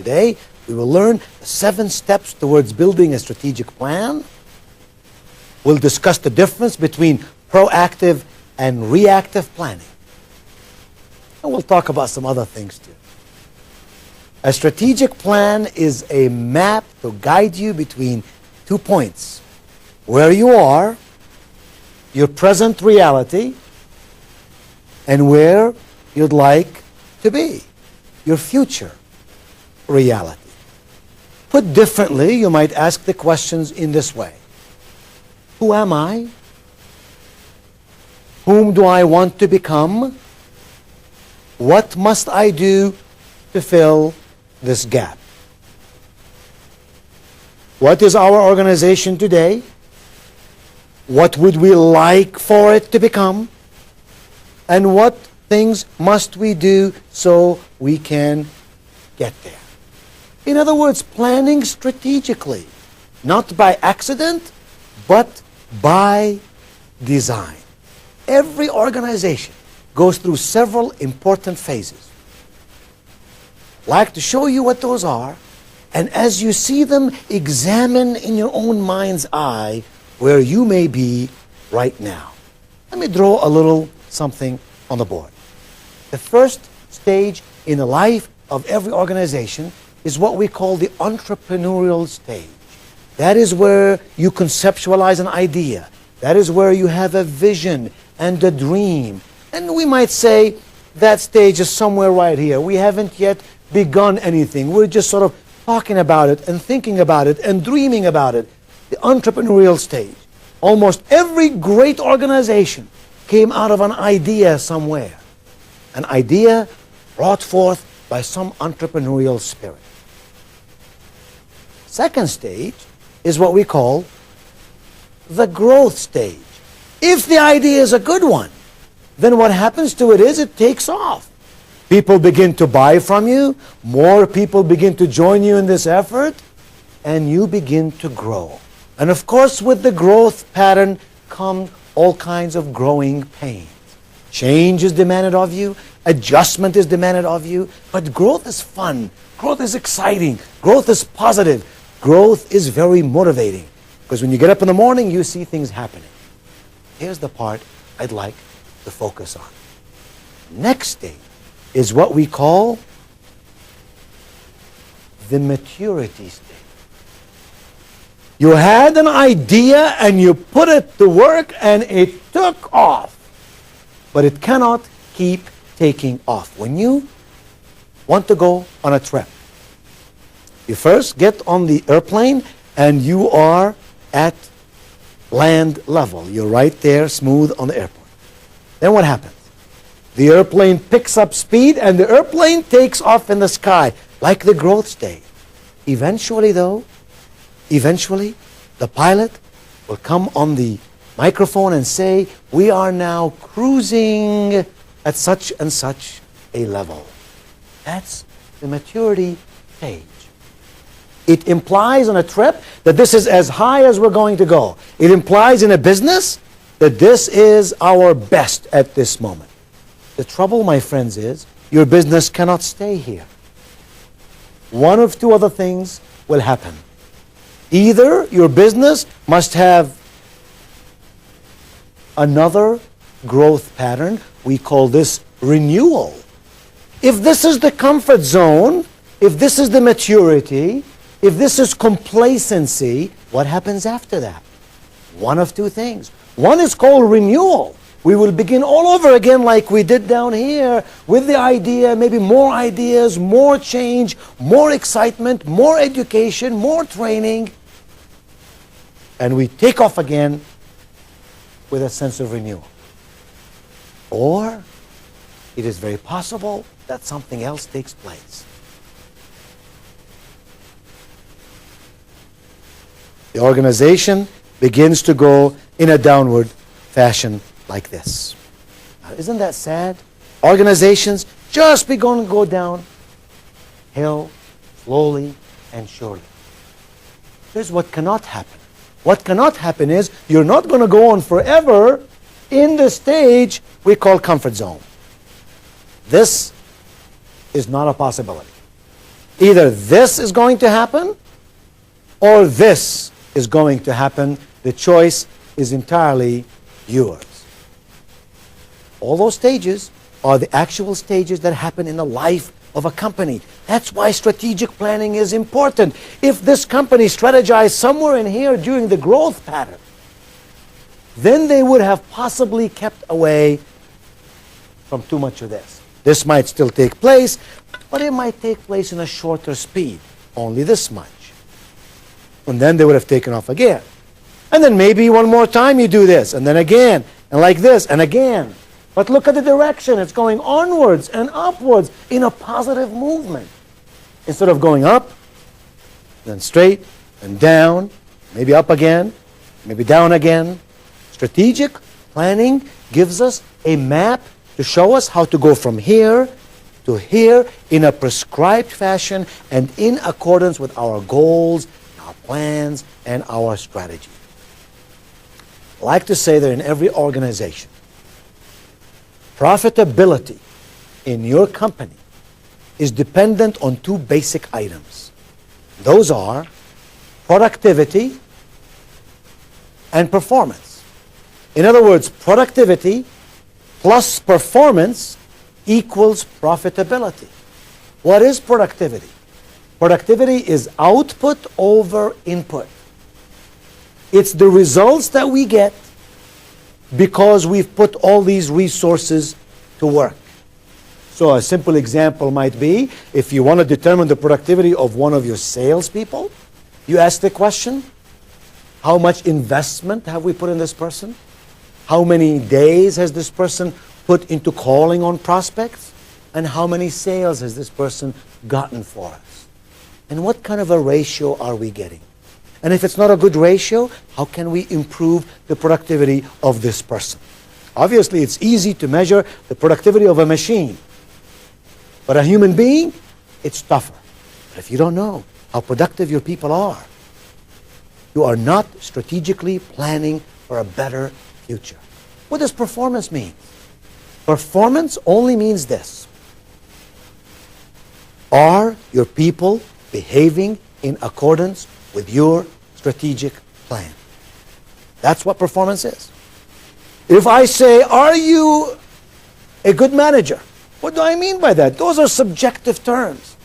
Today, we will learn the 7 steps towards building a strategic plan. We'll discuss the difference between proactive and reactive planning. And we'll talk about some other things too. A strategic plan is a map to guide you between 2 points. Where you are, your present reality, and where you'd like to be, your future reality. Put differently, you might ask the questions in this way. Who am I? Whom do I want to become? What must I do to fill this gap? What is our organization today? What would we like for it to become? And what things must we do so we can get there? In other words, planning strategically, not by accident, but by design. Every organization goes through several important phases. I'd like to show you what those are, and as you see them, examine in your own mind's eye where you may be right now. Let me draw a little something on the board. The first stage in the life of every organization is what we call the entrepreneurial stage. That is where you conceptualize an idea. That is where you have a vision and a dream. And we might say that stage is somewhere right here. We haven't yet begun anything. We're just sort of talking about it and thinking about it and dreaming about it. The entrepreneurial stage. Almost every great organization came out of an idea somewhere. An idea brought forth by some entrepreneurial spirit. Second stage is what we call the growth stage. If the idea is a good one, then what happens to it is it takes off. People begin to buy from you, more people begin to join you in this effort, and you begin to grow. And of course, with the growth pattern come all kinds of growing pains. Change is demanded of you, adjustment is demanded of you, but growth is fun, growth is exciting, growth is positive, growth is very motivating. Because when you get up in the morning, you see things happening. Here's the part I'd like to focus on. Next stage is what we call the maturity stage. You had an idea and you put it to work and it took off. But it cannot keep taking off. When you want to go on a trip, you first get on the airplane and you are at land level. You're right there, smooth on the airport. Then what happens? The airplane picks up speed and the airplane takes off in the sky, like the growth stage. Eventually, though, the pilot will come on the microphone and say, we are now cruising at such and such a level. That's the maturity stage. It implies on a trip that this is as high as we're going to go. It implies in a business that this is our best at this moment. The trouble, my friends, is your business cannot stay here. One of two other things will happen. Either your business must have another growth pattern. We call this renewal. If this is the comfort zone, if this is the maturity, if this is complacency, what happens after that? One of two things. One is called renewal. We will begin all over again like we did down here with the idea, maybe more ideas, more change, more excitement, more education, more training. And we take off again with a sense of renewal. Or it is very possible that something else takes place. The organization begins to go in a downward fashion like this. Now, isn't that sad? Organizations just begin to go downhill slowly and surely. Here's what cannot happen. What cannot happen is you're not going to go on forever in the stage we call comfort zone. This is not a possibility. Either this is going to happen or this is going to happen. The choice is entirely yours. All those stages are the actual stages that happen in the life of a company. That's why strategic planning is important. If this company strategized somewhere in here during the growth pattern, then they would have possibly kept away from too much of this. This might still take place, but it might take place in a shorter speed, only this much. And then they would have taken off again. And then maybe one more time you do this, and then again, and like this, and again. But look at the direction. It's going onwards and upwards in a positive movement. Instead of going up, then straight, and down, maybe up again, maybe down again. Strategic planning gives us a map to show us how to go from here to here in a prescribed fashion and in accordance with our goals, our plans, and our strategy. I like to say that in every organization, profitability in your company is dependent on two basic items. Those are productivity and performance. In other words, productivity plus performance equals profitability. What is productivity? Productivity is output over input. It's the results that we get because we've put all these resources to work. So a simple example might be, if you want to determine the productivity of one of your salespeople, you ask the question, how much investment have we put in this person? How many days has this person put into calling on prospects? And how many sales has this person gotten for us? And what kind of a ratio are we getting? And if it's not a good ratio, how can we improve the productivity of this person? Obviously, it's easy to measure the productivity of a machine. But a human being, it's tougher. But if you don't know how productive your people are, you are not strategically planning for a better future. What does performance mean? Performance only means this. Are your people behaving in accordance with your strategic plan? That's what performance is. If I say, are you a good manager? What do I mean by that? Those are subjective terms.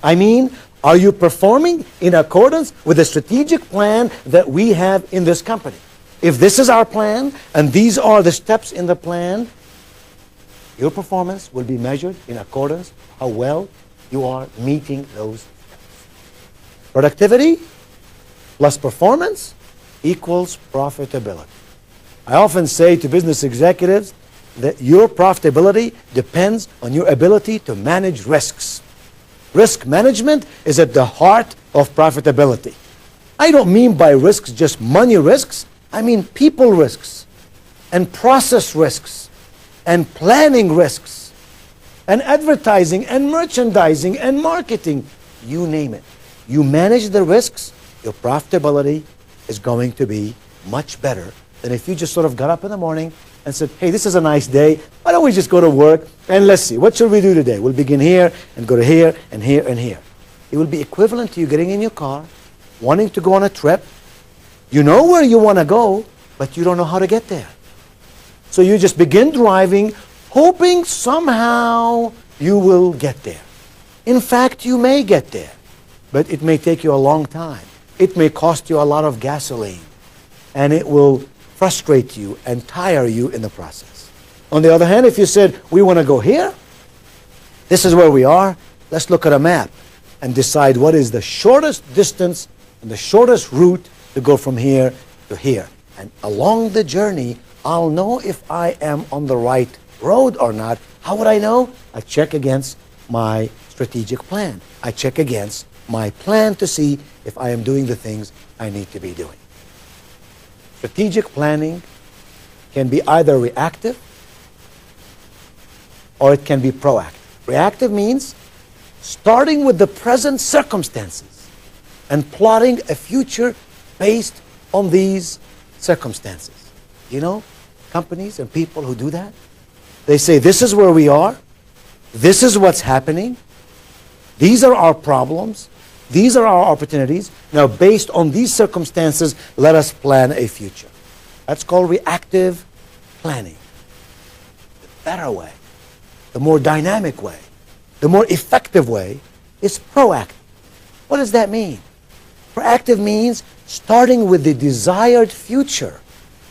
I mean, are you performing in accordance with the strategic plan that we have in this company? If this is our plan, and these are the steps in the plan, your performance will be measured in accordance with how well you are meeting those steps. Productivity plus performance equals profitability. I often say to business executives that your profitability depends on your ability to manage risks. Risk management is at the heart of profitability. I don't mean by risks just money risks. I mean people risks and process risks and planning risks and advertising and merchandising and marketing. You name it. You manage the risks, your profitability is going to be much better than if you just sort of got up in the morning and said, hey, this is a nice day. Why don't we just go to work and let's see, what should we do today? We'll begin here and go to here and here and here. It will be equivalent to you getting in your car, wanting to go on a trip. You know where you want to go, but you don't know how to get there. So you just begin driving, hoping somehow you will get there. In fact, you may get there, but it may take you a long time. It may cost you a lot of gasoline, and it will frustrate you and tire you in the process. On the other hand, if you said, we want to go here, this is where we are, let's look at a map and decide what is the shortest distance and the shortest route to go from here to here. And along the journey, I'll know if I am on the right road or not. How would I know? I check against my strategic plan. I check against my plan to see if I am doing the things I need to be doing. Strategic planning can be either reactive or it can be proactive. Reactive means starting with the present circumstances and plotting a future based on these circumstances. You know, companies and people who do that, they say, this is where we are, this is what's happening, These are our problems. These are our opportunities. Now, based on these circumstances, let us plan a future. That's called reactive planning. The better way, the more dynamic way, the more effective way is proactive. What does that mean? Proactive means starting with the desired future,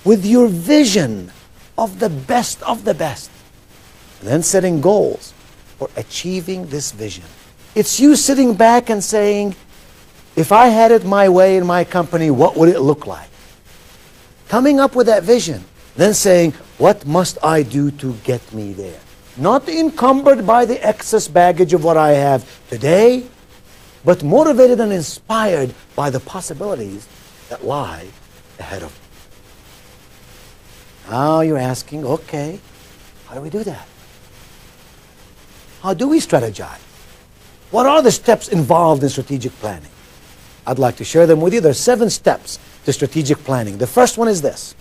with your vision of the best, and then setting goals for achieving this vision. It's you sitting back and saying, if I had it my way in my company, what would it look like? Coming up with that vision, then saying, what must I do to get me there? Not encumbered by the excess baggage of what I have today, but motivated and inspired by the possibilities that lie ahead of me. Now you're asking, okay, how do we do that? How do we strategize? What are the steps involved in strategic planning? I'd like to share them with you. There are 7 steps to strategic planning. The first one is this: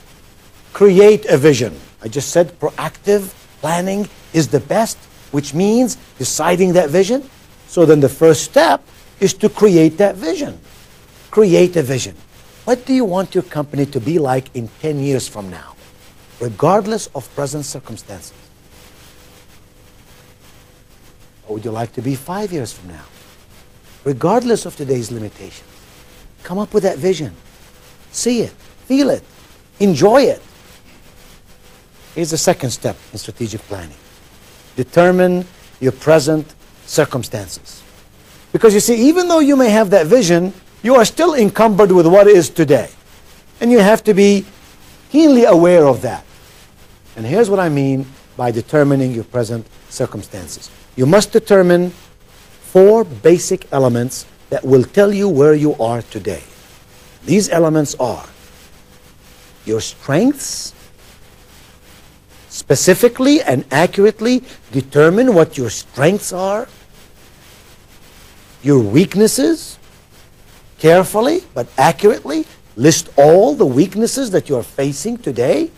create a vision. I just said proactive planning is the best, which means deciding that vision. So then the first step is to create that vision. Create a vision. What do you want your company to be like in 10 years from now, regardless of present circumstances? What would you like to be 5 years from now, regardless of today's limitations? Come up with that vision. See it, feel it, enjoy it. Here's the second step in strategic planning. Determine your present circumstances. Because you see, even though you may have that vision, you are still encumbered with what is today. And you have to be keenly aware of that. And here's what I mean by determining your present circumstances. You must determine 4 basic elements that will tell you where you are today. These elements are your strengths. Specifically and accurately determine what your strengths are. Your weaknesses. Carefully but accurately list all the weaknesses that you are facing today.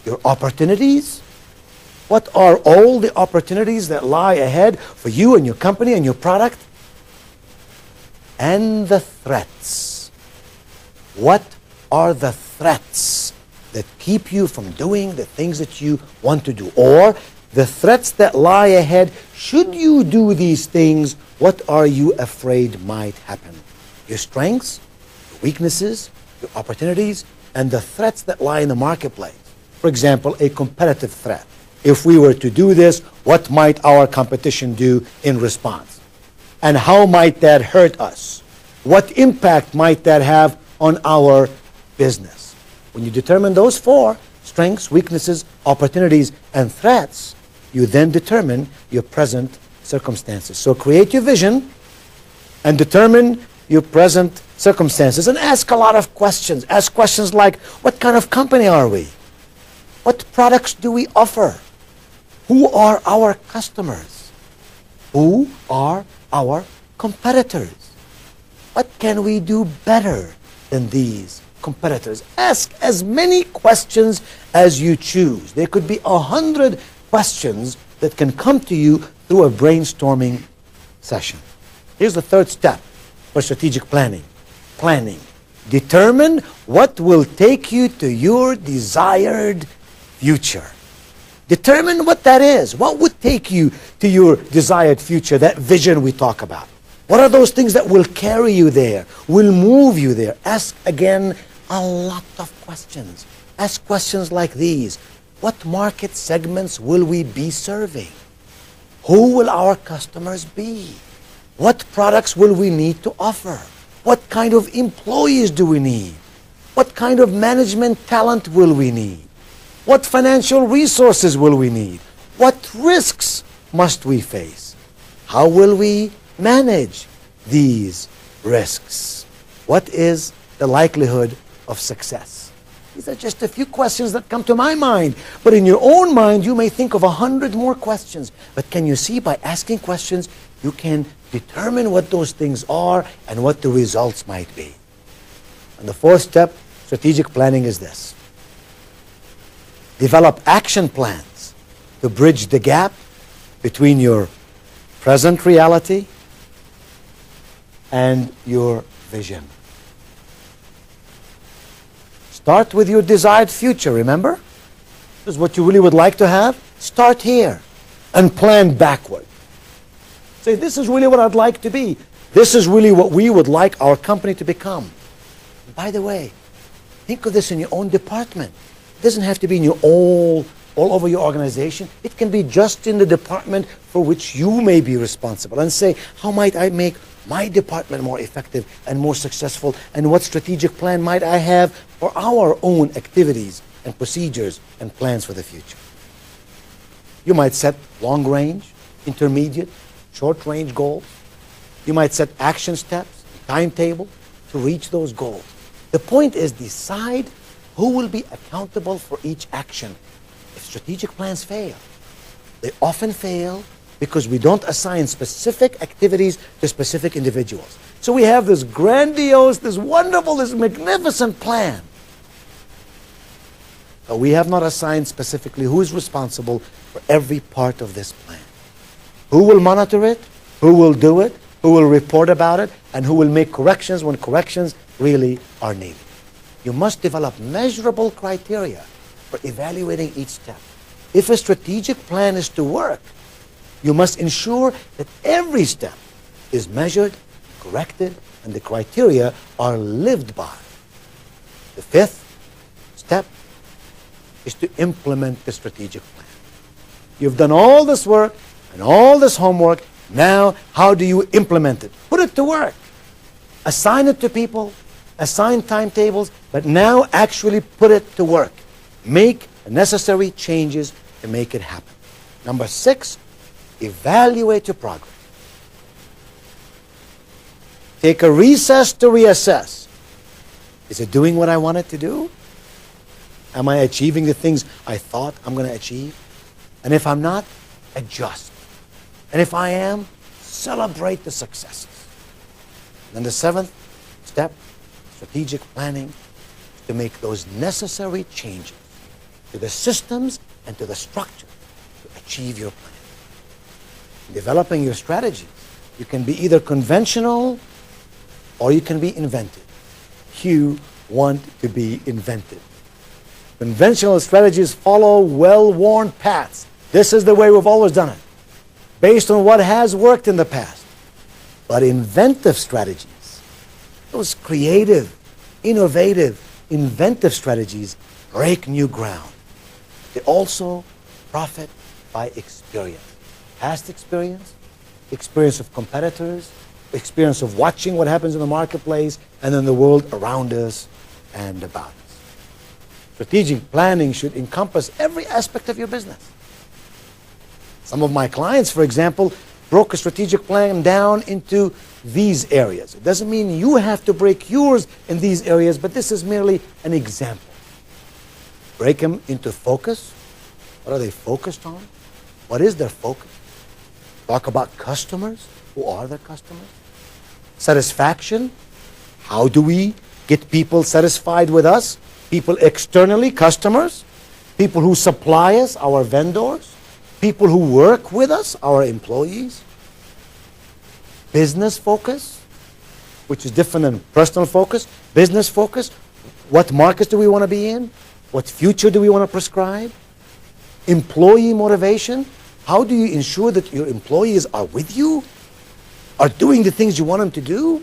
Your opportunities. What are all the opportunities that lie ahead for you and your company and your product? And the threats. What are the threats that keep you from doing the things that you want to do? Or the threats that lie ahead, should you do these things, what are you afraid might happen? Your strengths, your weaknesses, your opportunities, and the threats that lie in the marketplace. For example, a competitive threat. If we were to do this, what might our competition do in response? And how might that hurt us? What impact might that have on our business? When you determine those 4, strengths, weaknesses, opportunities, and threats, you then determine your present circumstances. So create your vision and determine your present circumstances and ask a lot of questions. Ask questions like, what kind of company are we? What products do we offer? Who are our customers? Who are our competitors? What can we do better than these competitors? Ask as many questions as you choose. There could be 100 questions that can come to you through a brainstorming session. Here's the third step for strategic planning. Planning. Determine what will take you to your desired future. Determine what that is. What would take you to your desired future, that vision we talk about? What are those things that will carry you there, will move you there? Ask again a lot of questions. Ask questions like these. What market segments will we be serving? Who will our customers be? What products will we need to offer? What kind of employees do we need? What kind of management talent will we need? What financial resources will we need? What risks must we face? How will we manage these risks? What is the likelihood of success? These are just a few questions that come to my mind. But in your own mind, you may think of 100 more questions. But can you see, by asking questions, you can determine what those things are and what the results might be. And the 4th step, strategic planning, is this. Develop action plans to bridge the gap between your present reality, and your vision. Start with your desired future, remember? This is what you really would like to have. Start here and plan backward. Say, this is really what I'd like to be. This is really what we would like our company to become. And by the way, think of this in your own department. It doesn't have to be in your all over your organization. It can be just in the department for which you may be responsible. And say, how might I make my department more effective and more successful? And what strategic plan might I have for our own activities and procedures and plans for the future? You might set long range, intermediate, short range goals. You might set action steps, timetable to reach those goals. The point is, decide who will be accountable for each action. If strategic plans fail, they often fail because we don't assign specific activities to specific individuals. So we have this grandiose, this wonderful, this magnificent plan, but we have not assigned specifically who is responsible for every part of this plan. Who will monitor it? Who will do it? Who will report about it? And who will make corrections when corrections really are needed? You must develop measurable criteria for evaluating each step. If a strategic plan is to work, you must ensure that every step is measured, corrected, and the criteria are lived by. The fifth step is to implement the strategic plan. You've done all this work and all this homework. Now, how do you implement it? Put it to work. Assign it to people, assign timetables, but now actually put it to work. Make the necessary changes to make it happen. Number 6, evaluate your progress. Take a recess to reassess. Is it doing what I want it to do? Am I achieving the things I thought I'm going to achieve? And if I'm not, adjust. And if I am, celebrate the successes. Then the 7th step, strategic planning, to make those necessary changes to the systems and to the structure to achieve your plan. In developing your strategies, you can be either conventional or you can be inventive. You want to be inventive. Conventional strategies follow well-worn paths. This is the way we've always done it, based on what has worked in the past. But inventive strategies, those creative, innovative, inventive strategies break new ground. They also profit by experience. Past experience, experience of competitors, experience of watching what happens in the marketplace and in the world around us and about us. Strategic planning should encompass every aspect of your business. Some of my clients, for example, broke a strategic plan down into these areas. It doesn't mean you have to break yours in these areas, but this is merely an example. Break them into focus. What are they focused on? What is their focus? Talk about customers. Who are their customers? Satisfaction. How do we get people satisfied with us? People externally, customers. People who supply us, our vendors. People who work with us, our employees. Business focus, which is different than personal focus. Business focus. What markets do we want to be in? What future do we want to prescribe? Employee motivation. How do you ensure that your employees are with you? Are doing the things you want them to do?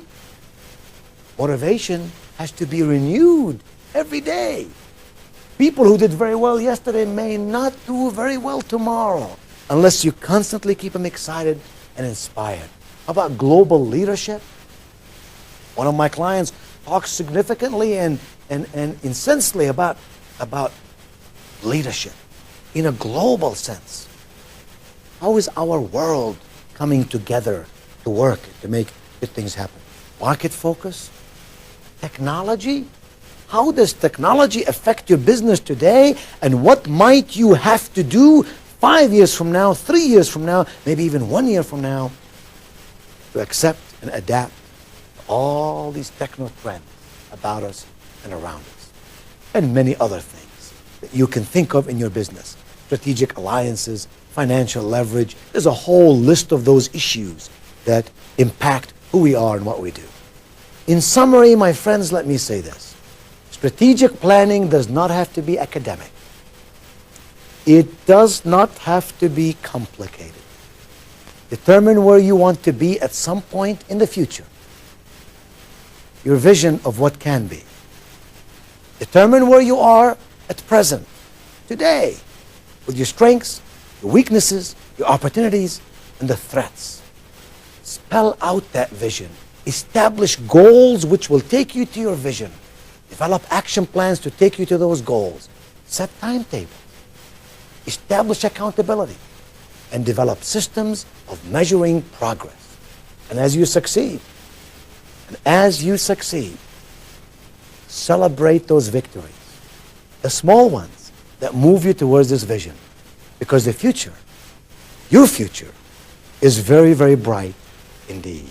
Motivation has to be renewed every day. People who did very well yesterday may not do very well tomorrow unless you constantly keep them excited and inspired. How about global leadership? One of my clients talks significantly and insensely about leadership in a global sense. How is our world coming together to work, to make good things happen? Market focus? Technology? How does technology affect your business today? And what might you have to do 5 years from now, 3 years from now, maybe even 1 year from now to accept and adapt to all these techno trends about us and around us? And many other things that you can think of in your business. Strategic alliances, financial leverage. There's a whole list of those issues that impact who we are and what we do. In summary, my friends, let me say this. Strategic planning does not have to be academic. It does not have to be complicated. Determine where you want to be at some point in the future. Your vision of what can be. Determine where you are at present, today, with your strengths, your weaknesses, your opportunities, and the threats. Spell out that vision. Establish goals which will take you to your vision. Develop action plans to take you to those goals. Set timetables. Establish accountability. And develop systems of measuring progress. And as you succeed, celebrate those victories. The small ones that move you towards this vision. Because the future, your future, is very, very bright indeed.